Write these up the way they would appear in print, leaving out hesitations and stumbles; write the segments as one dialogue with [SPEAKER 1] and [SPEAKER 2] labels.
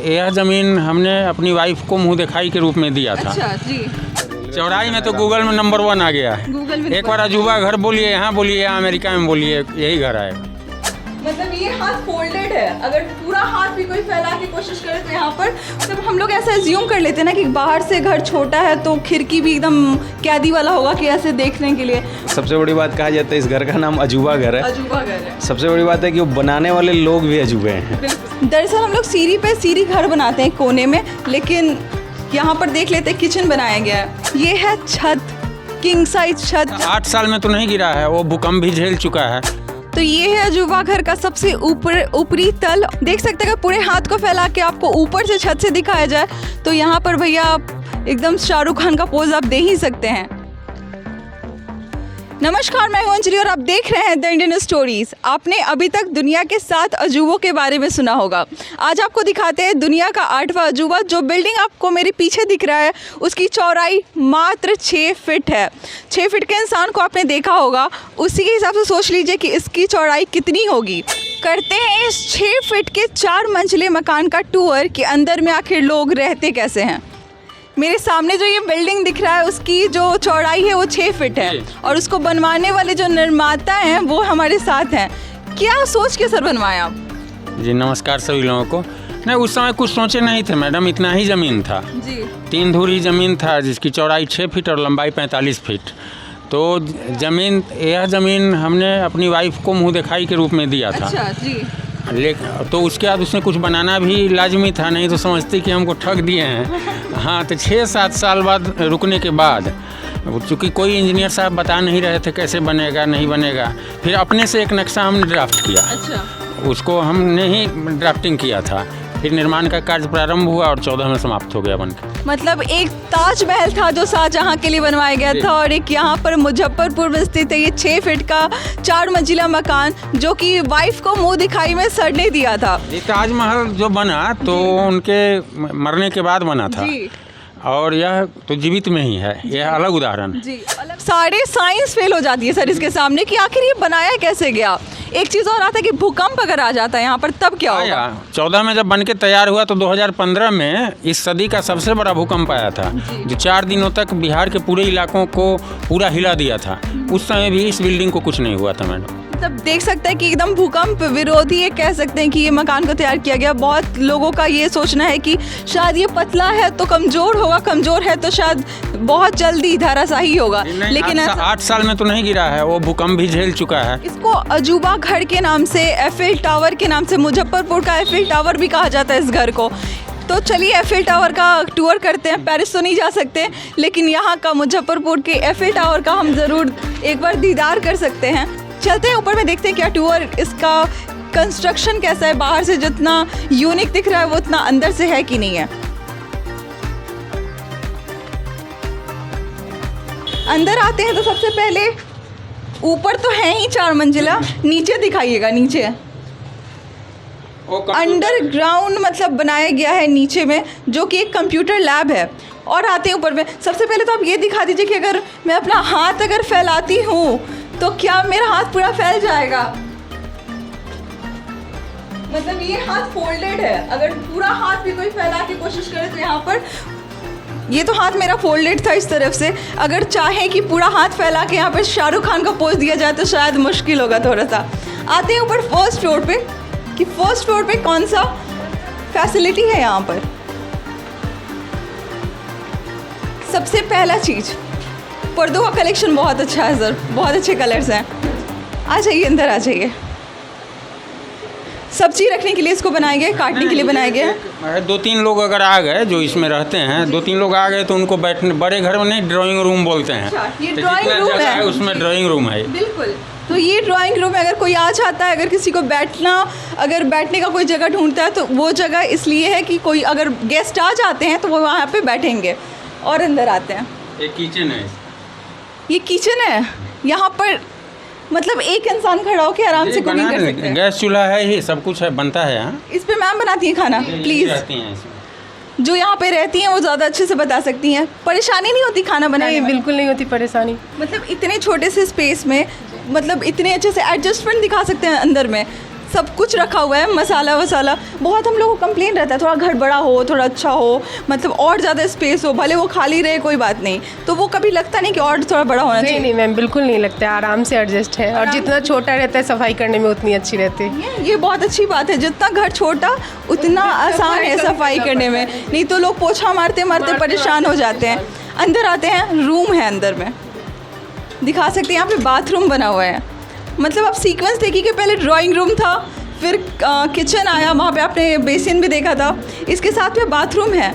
[SPEAKER 1] यह ज़मीन हमने अपनी वाइफ को मुंह दिखाई के रूप में दिया था।
[SPEAKER 2] अच्छा जी।
[SPEAKER 1] चौड़ाई में तो गूगल में नंबर 1 आ गया है।
[SPEAKER 2] गूगल में
[SPEAKER 1] एक बार अजूबा घर बोलिए, यहाँ बोलिए, अमेरिका में बोलिए, यही घर है।
[SPEAKER 2] मतलब ये हाथ फोल्डेड है, अगर पूरा हाथ भी कोई फैला के कोशिश करे तो यहाँ पर मतलब हम लोग ऐसा एज्यूम कर लेते हैं ना कि बाहर से घर छोटा है तो खिड़की भी एकदम कैदी वाला होगा कि ऐसे देखने के लिए।
[SPEAKER 3] सबसे बड़ी बात कहा जाता है इस घर का नाम अजूबा घर है।
[SPEAKER 2] अजूबा घर है।
[SPEAKER 3] सबसे बड़ी बात है कि वो बनाने वाले लोग भी अजूबे हैं।
[SPEAKER 2] दरअसल हम लोग सीढ़ी पे सीढ़ी घर बनाते हैं कोने में, लेकिन यहाँ पर देख लेते हैं किचन बनाया गया है। ये है छत, किंग साइज छत।
[SPEAKER 1] 8 साल में तो नहीं गिरा है, वो भूकंप भी झेल चुका है।
[SPEAKER 2] तो ये है अजूबा घर का सबसे ऊपरी तल। देख सकते हैं, पूरे हाथ को फैला के आपको ऊपर से छत से दिखाया जाए तो यहाँ पर भैया आप एकदम शाहरुख खान का पोज आप दे ही सकते हैं। नमस्कार, मैं हूं अंजलि और आप देख रहे हैं द इंडियन स्टोरीज। आपने अभी तक दुनिया के 7 अजूबों के बारे में सुना होगा। आज आपको दिखाते हैं दुनिया का 8वां अजूबा। जो बिल्डिंग आपको मेरे पीछे दिख रहा है उसकी चौड़ाई मात्र 6 फीट है। 6 फीट के इंसान को आपने देखा होगा, उसी के हिसाब से सोच लीजिए कि इसकी चौड़ाई कितनी होगी। करते हैं इस 6 फीट के 4 मंजिले मकान का टूर कि अंदर में आखिर लोग रहते कैसे हैं। मेरे सामने जो ये बिल्डिंग दिख रहा है उसकी जो चौड़ाई है वो 6 फीट है और उसको बनवाने वाले जो निर्माता हैं वो हमारे साथ हैं। क्या सोच के सर बनवाया आप?
[SPEAKER 1] जी नमस्कार सभी लोगों को। नहीं, उस समय कुछ सोचे नहीं थे मैडम, इतना ही ज़मीन था
[SPEAKER 2] जी।
[SPEAKER 1] 3 धुरी ज़मीन था जिसकी चौड़ाई 6 फीट और लंबाई 45 फीट। तो यह ज़मीन हमने अपनी वाइफ को मुंह दिखाई के रूप में दिया था।
[SPEAKER 2] अच्छा जी।
[SPEAKER 1] तो उसके बाद उसने कुछ बनाना भी लाजमी था, नहीं तो समझती कि हमको ठग दिए हैं। हाँ, तो 6-7 साल बाद रुकने के बाद, चूँकि कोई इंजीनियर साहब बता नहीं रहे थे कैसे बनेगा नहीं बनेगा, फिर अपने से एक नक्शा हमने ड्राफ्ट किया।
[SPEAKER 2] अच्छा।
[SPEAKER 1] उसको हमने ही ड्राफ्टिंग किया था। फिर निर्माण का कार्य प्रारंभ हुआ और 14 में समाप्त हो गया बनकर।
[SPEAKER 2] मतलब एक ताजमहल था जो शाहजहां के लिए बनवाया गया था और एक यहाँ पर मुजफ्फरपुर में स्थित है ये 6 फीट का 4 मंजिला मकान जो कि वाइफ को मुंह दिखाई में सड़ने दिया था।
[SPEAKER 1] ये ताजमहल जो बना तो उनके मरने के बाद बना था
[SPEAKER 2] जी।
[SPEAKER 1] और यह तो जीवित में ही है, यह अलग उदाहरण।
[SPEAKER 2] जी, सारे साइंस फेल हो जाती है सर इसके सामने कि आखिर ये बनाया कैसे गया। एक चीज़ और आता है कि भूकंप अगर आ जाता है यहाँ पर तब क्या होगा?
[SPEAKER 1] 14 में जब बन के तैयार हुआ तो 2015 में इस सदी का सबसे बड़ा भूकंप आया था जो 4 दिनों तक बिहार के पूरे इलाकों को पूरा हिला दिया था। उस समय भी इस बिल्डिंग को कुछ नहीं हुआ था मैडम।
[SPEAKER 2] तब देख सकते हैं कि एकदम भूकंप विरोधी ये कह सकते हैं कि ये मकान को तैयार किया गया। बहुत लोगों का ये सोचना है कि शायद ये पतला है तो कमज़ोर होगा, कमज़ोर है तो शायद बहुत जल्दी धराशायी होगा, लेकिन
[SPEAKER 1] 8 साल में तो नहीं गिरा है, वो भूकंप भी झेल चुका है।
[SPEAKER 2] इसको अजूबा घर के नाम से, एफिल टावर के नाम से, मुजफ्फरपुर का एफिल टावर भी कहा जाता है इस घर को। तो चलिए एफिल टावर का टूर करते हैं। पेरिस तो नहीं जा सकते लेकिन यहाँ का मुजफ्फरपुर के एफिल टावर का हम ज़रूर एक बार दीदार कर सकते हैं। चलते हैं ऊपर में, देखते हैं क्या टूर, इसका कंस्ट्रक्शन कैसा है, बाहर से जितना यूनिक दिख रहा है वो उतना अंदर से है कि नहीं है। अंदर आते हैं तो सबसे पहले ऊपर तो है ही 4 मंजिला, नीचे दिखाइएगा। नीचे अंडरग्राउंड मतलब बनाया गया है नीचे में, जो कि एक कंप्यूटर लैब है। और आते हैं ऊपर में, सबसे पहले तो आप ये दिखा दीजिए कि अगर मैं अपना हाथ अगर फैलाती हूँ तो क्या मेरा हाथ पूरा फैल जाएगा? मतलब ये हाथ फोल्डेड है, अगर पूरा हाथ भी कोई फैला के कोशिश करे तो यहाँ पर, ये तो हाथ मेरा फोल्डेड था इस तरफ से, अगर चाहे कि पूरा हाथ फैला के यहाँ पर शाहरुख खान का पोज दिया जाए तो शायद मुश्किल होगा थोड़ा सा। आते हैं ऊपर फर्स्ट फ्लोर पे कि फर्स्ट फ्लोर पे कौन सा फैसिलिटी है यहाँ पर। सबसे पहला चीज़, पर्दों का कलेक्शन बहुत अच्छा है सर, बहुत अच्छे कलर्स हैं। आ जाइए अंदर, आ जाइए। सब्जी रखने के लिए इसको बनाए गए, काटने के लिए बनाए गए।
[SPEAKER 1] 2-3 लोग अगर आ गए जो इसमें रहते हैं, 2-3 लोग आ गए तो उनको बैठने, बड़े घर में नहीं ड्राइंग रूम बोलते हैं।
[SPEAKER 2] अच्छा, ये ड्राइंग रूम है,
[SPEAKER 1] उसमें ड्राइंग रूम है।
[SPEAKER 2] बिल्कुल। तो ये ड्राइंग रूम है, अगर कोई आ जाता है, अगर किसी को अगर बैठने का कोई जगह ढूंढता है तो वो जगह इसलिए है कि कोई अगर गेस्ट आ जाते हैं तो वो वहाँ पे बैठेंगे। और अंदर आते हैं,
[SPEAKER 1] एक किचन है।
[SPEAKER 2] ये किचन है, यहाँ पर मतलब एक इंसान खड़ा होकर आराम से कुकिंग कर सकते हैं।
[SPEAKER 1] गैस चूल्हा है ही, सब कुछ है, बनता है यहाँ।
[SPEAKER 2] इस पे मैम बनाती हैं खाना, प्लीज़। जो यहाँ पे रहती हैं वो ज़्यादा अच्छे से बता सकती हैं। परेशानी नहीं होती खाना बनाने में?
[SPEAKER 4] बिल्कुल नहीं होती परेशानी।
[SPEAKER 2] मतलब इतने छोटे से स्पेस में मतलब इतने अच्छे से एडजस्टमेंट दिखा सकते हैं अंदर में। सब कुछ रखा हुआ है, मसाला वसाला। बहुत हम लोगों को कंप्लेन रहता है थोड़ा घर बड़ा हो, थोड़ा अच्छा हो, मतलब और ज़्यादा स्पेस हो, भले वो खाली रहे कोई बात नहीं, तो वो कभी लगता नहीं कि और थोड़ा बड़ा होना चाहिए?
[SPEAKER 4] नहीं मैम, बिल्कुल नहीं लगता है, आराम से एडजस्ट है। और जितना छोटा रहता है सफाई करने में उतनी अच्छी रहती है।
[SPEAKER 2] ये बहुत अच्छी बात है, जितना घर छोटा उतना आसान है सफाई करने में, नहीं तो लोग पोछा मारते मारते परेशान हो जाते हैं। अंदर आते हैं, रूम है अंदर में, दिखा सकते हैं। यहाँ पे बाथरूम बना हुआ है, मतलब आप सीक्वेंस देखिए कि पहले ड्राइंग रूम था, फिर किचन आया, वहाँ पे आपने बेसिन भी देखा था, इसके साथ में बाथरूम है,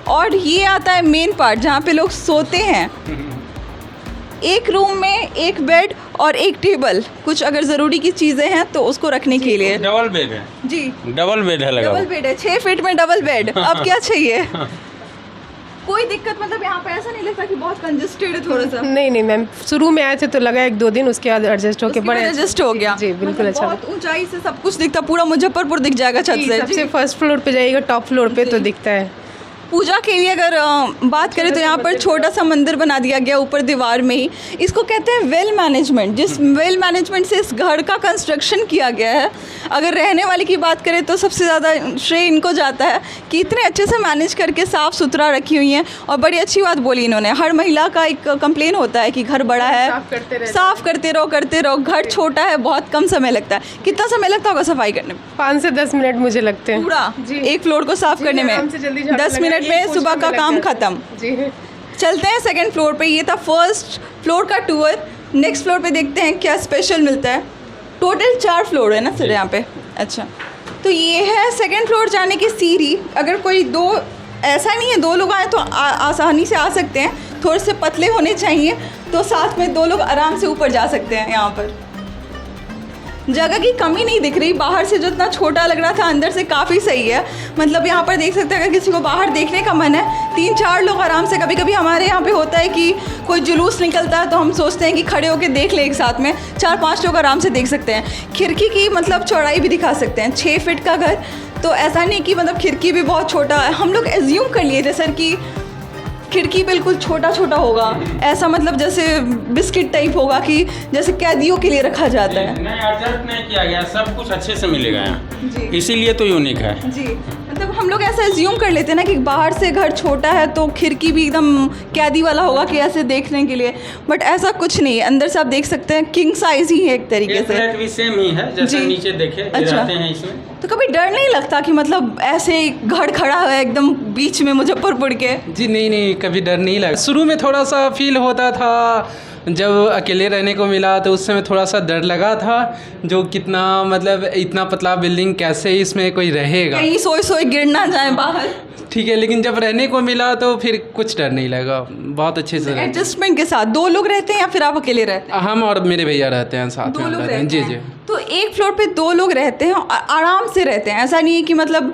[SPEAKER 2] और ये आता है मेन पार्ट जहाँ पे लोग सोते हैं। एक रूम में एक बेड और एक टेबल, कुछ अगर ज़रूरी की चीज़ें हैं तो उसको रखने के लिए।
[SPEAKER 1] डबल बेड है
[SPEAKER 2] जी,
[SPEAKER 1] डबल बेड है लगा
[SPEAKER 2] डबल बेड है, 6 फीट में डबल बेड, अब क्या चाहिए? कोई दिक्कत, मतलब यहाँ पे ऐसा नहीं लगता कि बहुत कंजेस्टेड है थोड़ा सा?
[SPEAKER 4] नहीं मैम, शुरू में आए थे तो लगा 1-2 दिन, उसके बाद एडजस्ट होके बड़े
[SPEAKER 2] एडजस्ट हो गया।
[SPEAKER 4] जी बिल्कुल, अच्छा।
[SPEAKER 2] बहुत ऊंचाई से सब कुछ दिखता, पूरा मुजफ्फरपुर दिख जाएगा छत से।
[SPEAKER 4] सबसे फर्स्ट फ्लोर पे जाइएगा, टॉप फ्लोर पे तो दिखता है।
[SPEAKER 2] पूजा के लिए अगर बात करें तो यहाँ पर छोटा सा मंदिर बना दिया गया ऊपर दीवार में ही। इसको कहते हैं वेल मैनेजमेंट, जिस वेल मैनेजमेंट से इस घर का कंस्ट्रक्शन किया गया है। अगर रहने वाले की बात करें तो सबसे ज़्यादा श्रेय इनको जाता है कि इतने अच्छे से मैनेज करके साफ़ सुथरा रखी हुई हैं। और बड़ी अच्छी बात बोली इन्होंने, हर महिला का एक कंप्लेन होता है कि घर बड़ा है, साफ़ करते रहो। घर छोटा है, बहुत कम समय लगता है। कितना समय लगता होगा सफाई करने में?
[SPEAKER 4] 5 से 10 मिनट मुझे लगते हैं
[SPEAKER 2] पूरा एक फ्लोर को साफ़ करने में 10 मिनट में सुबह का काम खत्म।
[SPEAKER 4] जी,
[SPEAKER 2] चलते हैं सेकंड फ्लोर पे। ये था फर्स्ट फ्लोर का टूर। नेक्स्ट फ्लोर पे देखते हैं क्या स्पेशल मिलता है। टोटल 4 फ्लोर है ना सर यहाँ पे? अच्छा, तो ये है सेकंड फ्लोर जाने की सीढ़ी। अगर कोई ऐसा नहीं है 2 लोग आए तो आसानी से आ सकते हैं, थोड़े से पतले होने चाहिए तो साथ में 2 लोग आराम से ऊपर जा सकते हैं। यहाँ पर जगह की कमी नहीं दिख रही, बाहर से जो इतना छोटा लग रहा था अंदर से काफ़ी सही है। मतलब यहाँ पर देख सकते हैं, अगर किसी को बाहर देखने का मन है 3-4 लोग आराम से। कभी कभी हमारे यहाँ पे होता है कि कोई जुलूस निकलता है तो हम सोचते हैं कि खड़े होकर देख लें एक साथ में, 4-5 लोग आराम से देख सकते हैं। खिड़की की मतलब चौड़ाई भी दिखा सकते हैं, 6 फीट का घर, तो ऐसा नहीं कि मतलब खिड़की भी बहुत छोटा है। हम लोग एज्यूम कर लिए थे सर कि खिड़की बिल्कुल छोटा छोटा होगा, ऐसा मतलब जैसे बिस्किट टाइप होगा कि जैसे कैदियों के लिए रखा जाता है।
[SPEAKER 1] नहीं, एडजस्ट नहीं किया गया, सब कुछ अच्छे से मिलेगा यहाँ, इसीलिए तो यूनिक है
[SPEAKER 2] जी। मतलब हम लोग ऐसा एज्यूम कर लेते हैं ना कि बाहर से घर छोटा है तो खिड़की भी एकदम कैदी वाला होगा कि ऐसे देखने के लिए, बट ऐसा कुछ नहीं है। अंदर से आप देख सकते हैं किंग साइज ही है एक तरीके से।
[SPEAKER 1] फ्लैट भी सेम ही है जैसे नीचे देखे।
[SPEAKER 2] अच्छा,
[SPEAKER 1] रहते हैं इसमें
[SPEAKER 2] तो कभी डर नहीं लगता कि मतलब ऐसे घर खड़ा है एकदम बीच में मुजफ्फरपुर के?
[SPEAKER 5] जी नहीं, कभी डर नहीं लगा। शुरू में थोड़ा सा फील होता था, जब अकेले रहने को मिला तो उस समय थोड़ा सा डर लगा था, जो कितना मतलब इतना पतला बिल्डिंग कैसे इसमें कोई रहेगा,
[SPEAKER 2] कहीं सोए गिर ना जाए बाहर।
[SPEAKER 5] ठीक है, लेकिन जब रहने को मिला तो फिर कुछ डर नहीं लगा, बहुत अच्छे से।
[SPEAKER 2] एडजस्टमेंट के साथ 2 लोग रहते हैं या फिर आप अकेले रहते हैं?
[SPEAKER 5] हम और मेरे भैया रहते हैं साथ में, हम रहते हैं। जी जी।
[SPEAKER 2] तो एक फ्लोर पे 2 लोग रहते हैं, आराम से रहते हैं। ऐसा नहीं है कि मतलब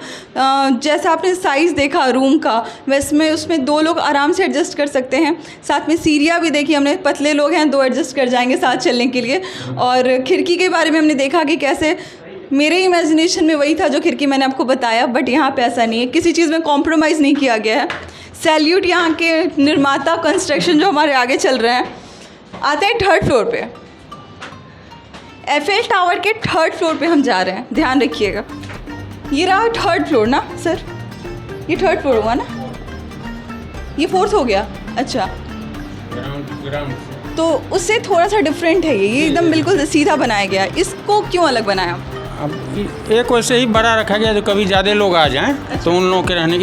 [SPEAKER 2] जैसा आपने साइज़ देखा रूम का, वैसे में उसमें 2 लोग आराम से एडजस्ट कर सकते हैं। साथ में सीढ़ियाँ भी देखी हमने, पतले लोग हैं 2 एडजस्ट कर जाएंगे साथ चलने के लिए। और खिड़की के बारे में हमने देखा कि कैसे मेरे इमेजिनेशन में वही था जो खिड़की मैंने आपको बताया, बट यहाँ पे ऐसा नहीं है, किसी चीज़ में कॉम्प्रोमाइज़ नहीं किया गया है। सैल्यूट यहाँ के निर्माता कंस्ट्रक्शन जो हमारे आगे चल रहे हैं। आते हैं 3rd फ्लोर पे। एफएल टावर के 3rd फ्लोर पे हम जा रहे हैं, ध्यान रखिएगा। ये रहा 3rd फ्लोर ना सर? ये 3rd फ्लोर हुआ ना? ये 4th हो गया? अच्छा, तो उससे थोड़ा सा डिफरेंट है ये एकदम बिल्कुल सीधा बनाया गया। इसको क्यों अलग बनाया?
[SPEAKER 1] अब एक वैसे ही बड़ा रखा गया जो कभी ज़्यादा लोग आ जाएं तो उन लोगों के रहने।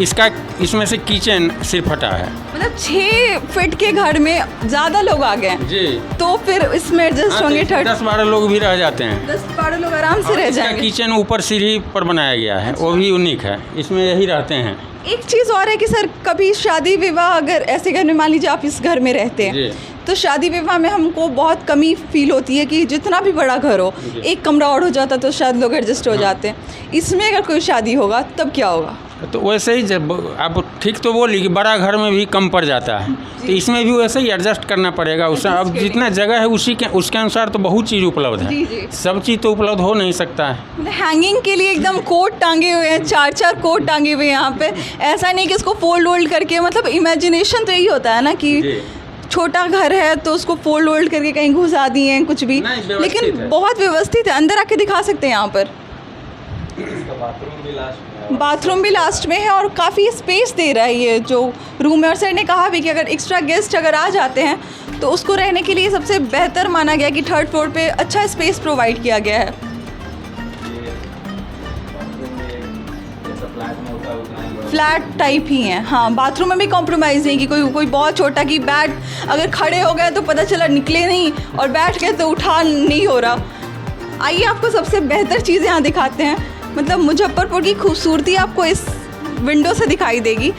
[SPEAKER 1] इसमें से किचन सिर्फ हटा है।
[SPEAKER 2] मतलब 6 फीट के घर में ज़्यादा लोग आ गए
[SPEAKER 1] जी,
[SPEAKER 2] तो फिर इसमें एडजस्ट होंगे।
[SPEAKER 1] 10-12 लोग भी रह जाते हैं।
[SPEAKER 2] 10-12 लोग आराम से रह जाएंगे।
[SPEAKER 1] किचन ऊपर सीढ़ी पर बनाया गया है, वो भी यूनिक है, इसमें यही रहते हैं।
[SPEAKER 2] एक चीज़ और है कि सर कभी शादी विवाह अगर ऐसे घर में, मान लीजिए आप इस घर में रहते हैं, तो शादी विवाह में हमको बहुत कमी फील होती है कि जितना भी बड़ा घर हो, एक कमरा और हो जाता तो शायद लोग एडजस्ट हो जाते हैं। इसमें अगर कोई शादी होगा तब क्या होगा?
[SPEAKER 1] तो वैसे ही जब आप ठीक तो बोली कि बड़ा घर में भी कम पड़ जाता है, तो इसमें भी वैसे ही एडजस्ट करना पड़ेगा। उससे अब जितना जगह है उसके अनुसार तो बहुत चीज़ उपलब्ध है। सब चीज़ तो उपलब्ध हो नहीं सकता है।
[SPEAKER 2] हैंगिंग के लिए एकदम कोट टांगे हुए हैं, 4-4 कोट टांगे हुए हैं यहाँ पे। ऐसा नहीं कि इसको फोल्ड करके, मतलब इमेजिनेशन तो यही होता है ना कि छोटा घर है तो उसको फोल्ड करके कहीं घुसा दिए हैं कुछ भी, लेकिन बहुत व्यवस्थित है। अंदर आके दिखा सकते हैं यहाँ पर। बाथरूम भी लास्ट में है और काफ़ी स्पेस दे रहा है ये जो रूम है। और सर ने कहा भी कि अगर एक्स्ट्रा गेस्ट अगर आ जाते हैं तो उसको रहने के लिए सबसे बेहतर माना गया कि थर्ड फ्लोर पे अच्छा स्पेस प्रोवाइड किया गया है। फ्लैट टाइप ही है, हाँ। बाथरूम में भी कॉम्प्रोमाइज़ नहीं कि कोई बहुत छोटा कि बैठ अगर खड़े हो गए तो पता चला निकले नहीं और बैठ गए तो उठा नहीं हो रहा। आइए आपको सबसे बेहतर चीज़ यहाँ दिखाते हैं। मतलब मुजफ्फरपुर की खूबसूरती आपको इस विंडो से दिखाई देगी।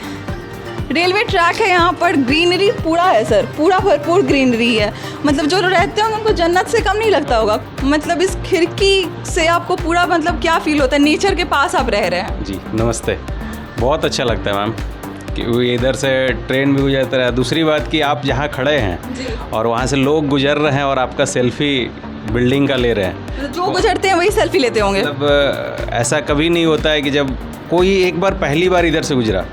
[SPEAKER 2] रेलवे ट्रैक है, यहाँ पर ग्रीनरी पूरा है सर, पूरा भरपूर ग्रीनरी है। मतलब जो रहते होंगे उनको जन्नत से कम नहीं लगता होगा। मतलब इस खिड़की से आपको पूरा मतलब क्या फील होता है, नेचर के पास आप रह रहे हैं।
[SPEAKER 3] जी नमस्ते, बहुत अच्छा लगता है मैम कि वो इधर से ट्रेन भी गुजरता है। दूसरी बात कि आप जहाँ खड़े हैं और वहाँ से लोग गुजर रहे हैं और आपका सेल्फी बिल्डिंग का ले रहे हैं।
[SPEAKER 2] तो जो गुजरते हैं वही सेल्फी लेते होंगे।
[SPEAKER 3] मतलब ऐसा कभी नहीं होता है कि जब कोई एक बार पहली बार इधर से गुजरा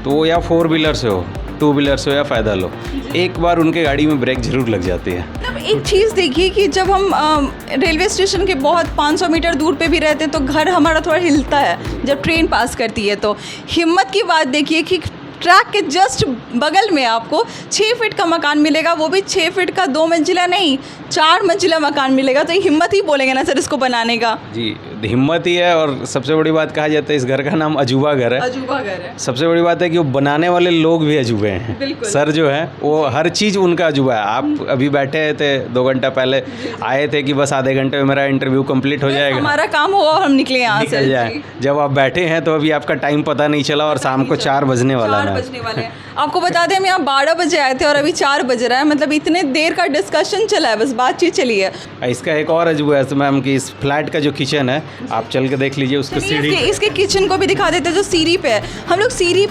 [SPEAKER 3] तो वो या 4 व्हीलर से हो, 2 व्हीलर से हो या पैदल हो, एक बार उनके गाड़ी में ब्रेक जरूर लग जाती है।
[SPEAKER 2] मतलब एक चीज़ देखिए कि जब हम रेलवे स्टेशन के बहुत 500 मीटर दूर पे भी रहते हैं तो घर हमारा थोड़ा हिलता है जब ट्रेन पास करती है। तो हिम्मत की बात देखिए कि ट्रैक के जस्ट बगल में आपको 6 फीट का मकान मिलेगा, वो भी 6 फीट का 2 मंजिला नहीं 4 मंजिला मकान मिलेगा। तो ये हिम्मत ही बोलेंगे ना सर इसको बनाने का।
[SPEAKER 3] जी हिम्मत ही है। और सबसे बड़ी बात कहा जाता है इस घर का नाम अजूबा घर है।
[SPEAKER 2] अजूबा घर है।
[SPEAKER 3] सबसे बड़ी बात है कि वो बनाने वाले लोग भी अजूबे हैं।
[SPEAKER 2] बिल्कुल।
[SPEAKER 3] सर जो है वो हर चीज़ उनका अजूबा है। आप अभी बैठे थे 2 घंटा पहले आए थे कि बस आधे घंटे में मेरा इंटरव्यू कंप्लीट हो जाएगा,
[SPEAKER 2] हमारा काम हुआ और हम निकले यहाँ से।
[SPEAKER 3] निकल जाए। जब आप बैठे हैं तो अभी आपका टाइम पता नहीं चला और शाम को 4 बजने वाला है।
[SPEAKER 2] 4 बजने वाले हैं। आपको बता दें हम यहाँ 12 बजे आए थे और अभी 4 बज रहा है। मतलब इतने देर का डिस्कशन चला है, बस बातचीत चली है।
[SPEAKER 3] इसका एक और अजूबा है मैम कि इस फ्लैट का जो किचन है आप चल के देख लीजिए, उसको सीढ़ी
[SPEAKER 2] इसके किचन को भी दिखा देते हैं जो सीढ़ी पे है। हम लोग सीढ़ी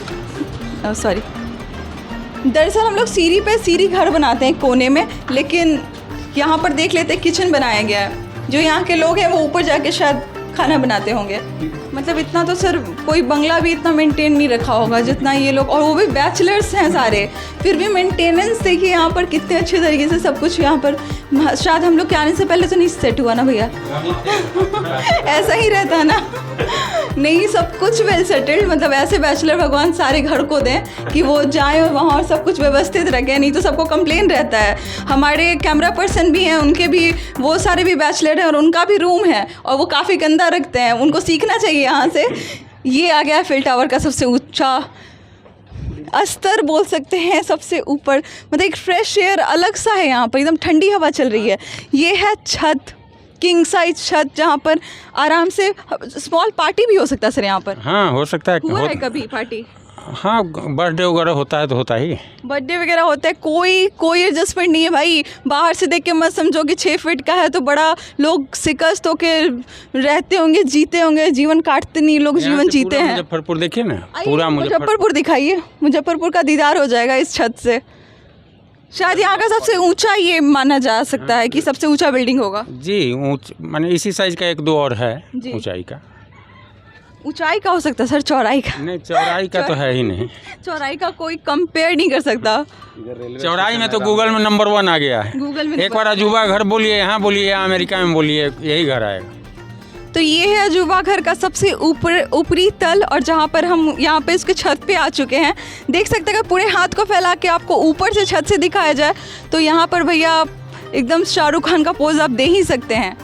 [SPEAKER 2] सॉरी दरअसल हम लोग सीढ़ी पे सीढ़ी घर बनाते हैं कोने में, लेकिन यहाँ पर देख लेते हैं किचन बनाया गया है। जो यहाँ के लोग हैं वो ऊपर जाके शायद खाना बनाते होंगे। मतलब इतना तो सर कोई बंगला भी इतना मेंटेन नहीं रखा होगा जितना ये लोग, और वो भी बैचलर्स हैं सारे, फिर भी मेंटेनेंस देखिए यहाँ पर कितने अच्छे तरीके से सब कुछ यहाँ पर। शायद हम लोग के आने से पहले तो नहीं सेट हुआ ना भैया ऐसा ही रहता है ना। नहीं सब कुछ वेल सेटल्ड। मतलब ऐसे बैचलर भगवान सारे घर को दें कि वो जाएं और वहाँ और सब कुछ व्यवस्थित रखें, नहीं तो सबको कंप्लेन रहता है। हमारे कैमरा पर्सन भी हैं, उनके भी वो सारे भी बैचलर हैं और उनका भी रूम है और वो काफ़ी गंदा रखते हैं। उनको सीखना चाहिए यहाँ से। ये आ गया फिल टावर का सबसे ऊंचा अस्तर बोल सकते हैं, सबसे ऊपर। मतलब एक फ्रेश एयर अलग सा है यहाँ पर, एकदम ठंडी हवा चल रही है। ये है छत, किंग साइज छत, जहाँ पर आराम से स्मॉल पार्टी भी हो सकता है सर यहाँ पर।
[SPEAKER 1] हाँ हो सकता है।
[SPEAKER 2] हुआ है कभी पार्टी?
[SPEAKER 1] हाँ बर्थडे वगैरह होता है तो होता ही।
[SPEAKER 2] बर्थडे वगैरह होता है, कोई एडजस्टमेंट नहीं है भाई। बाहर से देख के मत समझो कि 6 फीट का है तो बड़ा, लोग शिकस्त होके रहते होंगे, जीते होंगे। जीवन काटते नहीं लोग, जीवन जीते हैं।
[SPEAKER 1] मुजफ्फरपुर देखिए ना, पूरा
[SPEAKER 2] मुजफ्फरपुर दिखाइए। मुजफ्फरपुर का दीदार हो जाएगा इस छत से। शायद यहाँ का सबसे ऊंचा ये माना जा सकता है कि सबसे ऊंचा बिल्डिंग होगा।
[SPEAKER 1] जी माने इसी साइज का 1-2 और है ऊंचाई का।
[SPEAKER 2] ऊंचाई का हो सकता है सर, चौड़ाई का
[SPEAKER 1] नहीं, चौड़ाई का तो है ही नहीं।
[SPEAKER 2] चौड़ाई का कोई कंपेयर नहीं कर सकता।
[SPEAKER 1] चौड़ाई में तो गूगल में नंबर 1 आ गया है।
[SPEAKER 2] गूगल में
[SPEAKER 1] एक बार अजूबा घर बोलिए, यहाँ बोलिए, अमेरिका में बोलिए, यही घर आएगा।
[SPEAKER 2] तो ये है अजूबा घर का सबसे ऊपरी तल, और जहाँ पर हम यहाँ पे इसके छत पे आ चुके हैं। देख सकते हैं, पूरे हाथ को फैला के आपको ऊपर से छत से दिखाया जाए तो यहाँ पर भैया आप एकदम शाहरुख खान का पोज आप दे ही सकते हैं।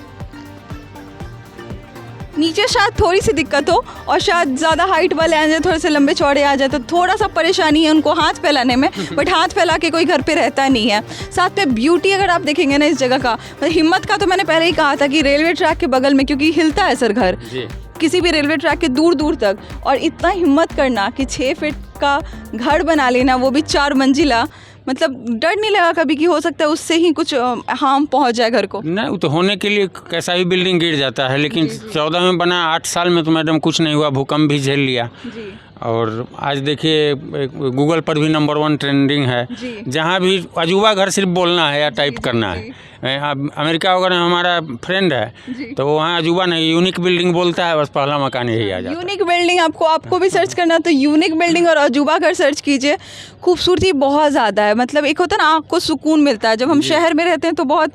[SPEAKER 2] नीचे शायद थोड़ी सी दिक्कत हो और शायद ज़्यादा हाइट वाले आ जाए, थोड़े से लंबे चौड़े आ जाए तो थोड़ा सा परेशानी है उनको हाथ फैलाने में, बट हाथ फैला के कोई घर पे रहता नहीं है। साथ में ब्यूटी अगर आप देखेंगे ना इस जगह का, हिम्मत का तो मैंने पहले ही कहा था कि रेलवे ट्रैक के बगल में, क्योंकि हिलता है सर घर किसी भी रेलवे ट्रैक के दूर दूर तक, और इतना हिम्मत करना कि 6 फीट का घर बना लेना, वो भी 4 मंजिला। मतलब डर नहीं लगा कभी कि हो सकता है उससे ही कुछ हार्म पहुंच जाए घर को?
[SPEAKER 1] नहीं, वो तो होने के लिए कैसा भी बिल्डिंग गिर जाता है, लेकिन 14 में बना 8 साल में तो मैडम कुछ नहीं हुआ, भूकंप भी झेल लिया। और आज देखिए गूगल पर भी नंबर 1 ट्रेंडिंग है। जहाँ भी अजूबा घर सिर्फ बोलना है या टाइप करना है। अमेरिका वगैरह में हमारा फ्रेंड है तो वहाँ अजूबा नहीं, यूनिक बिल्डिंग बोलता है, बस पहला मकान यही आ जाता है।
[SPEAKER 2] यूनिक बिल्डिंग आपको भी सर्च करना तो यूनिक बिल्डिंग और अजूबा घर सर्च कीजिए। खूबसूरती बहुत ज़्यादा है। मतलब एक होता है ना, आँख को सुकून मिलता है। जब हम शहर में रहते हैं तो बहुत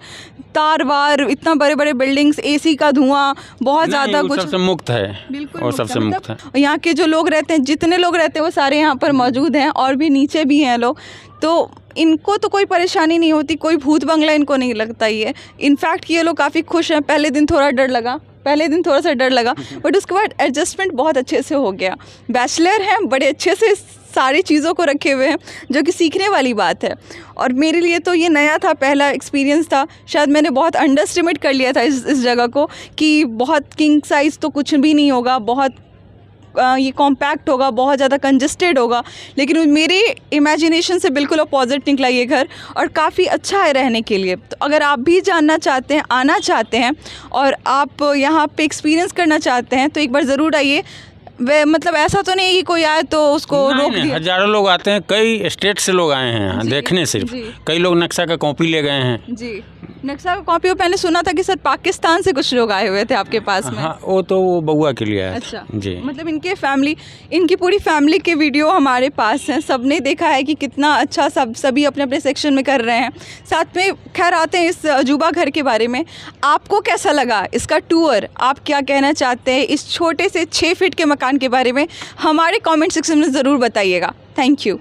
[SPEAKER 2] तार वार, इतना बड़े बड़े बिल्डिंग्स, एसी का धुआं, बहुत ज़्यादा
[SPEAKER 1] नहीं, वो
[SPEAKER 2] कुछ
[SPEAKER 1] सबसे मुक्त है।
[SPEAKER 2] बिल्कुल
[SPEAKER 1] वो सबसे मुक्त है।
[SPEAKER 2] मतलब यहाँ के जो लोग रहते हैं, जितने लोग रहते हैं वो सारे यहाँ पर मौजूद हैं, और भी नीचे भी हैं लोग, तो इनको तो कोई परेशानी नहीं होती, कोई भूत बंगला इनको नहीं लगता ही है। इनफैक्ट ये लोग काफ़ी खुश हैं। पहले दिन थोड़ा सा डर लगा बट उसके बाद एडजस्टमेंट बहुत अच्छे से हो गया। बैचलर हैं, बड़े अच्छे से सारी चीज़ों को रखे हुए हैं, जो कि सीखने वाली बात है। और मेरे लिए तो ये नया था, पहला एक्सपीरियंस था। शायद मैंने बहुत अंडर एस्टिमेट कर लिया था इस जगह को, कि बहुत किंग साइज़ तो कुछ भी नहीं होगा, बहुत ये कॉम्पैक्ट होगा, बहुत ज़्यादा कंजस्टेड होगा, लेकिन मेरी इमेजिनेशन से बिल्कुल अपोजिट निकला ये घर, और काफ़ी अच्छा है रहने के लिए। तो अगर आप भी जानना चाहते हैं, आना चाहते हैं और आप यहाँ पे एक्सपीरियंस करना चाहते हैं, तो एक बार ज़रूर आइए। वे मतलब ऐसा तो नहीं कि कोई आए तो उसको रोक दिया।
[SPEAKER 1] हजारों लोग आते हैं, कई स्टेट से लोग आए हैं यहाँ देखने। सिर्फ
[SPEAKER 2] जी।
[SPEAKER 1] कई लोग नक्शा का कॉपी ले गए हैं।
[SPEAKER 2] जी, नक्शा का कॉपी। मैंने सुना था कि सर पाकिस्तान से कुछ लोग आए हुए थे आपके पास में।
[SPEAKER 1] हाँ, वो तो वो बउआ के लिए आया था।
[SPEAKER 2] अच्छा
[SPEAKER 1] जी।
[SPEAKER 2] मतलब इनकी पूरी फैमिली के वीडियो हमारे पास हैं, सबने देखा है कि कितना अच्छा सभी अपने अपने सेक्शन में कर रहे हैं। साथ में खैर आते हैं इस अजूबा घर के बारे में। आपको कैसा लगा इसका टूर? आप क्या कहना चाहते हैं इस छोटे से 6 फीट के मकान के बारे में? हमारे कमेंट सेक्शन में ज़रूर बताइएगा। Thank you.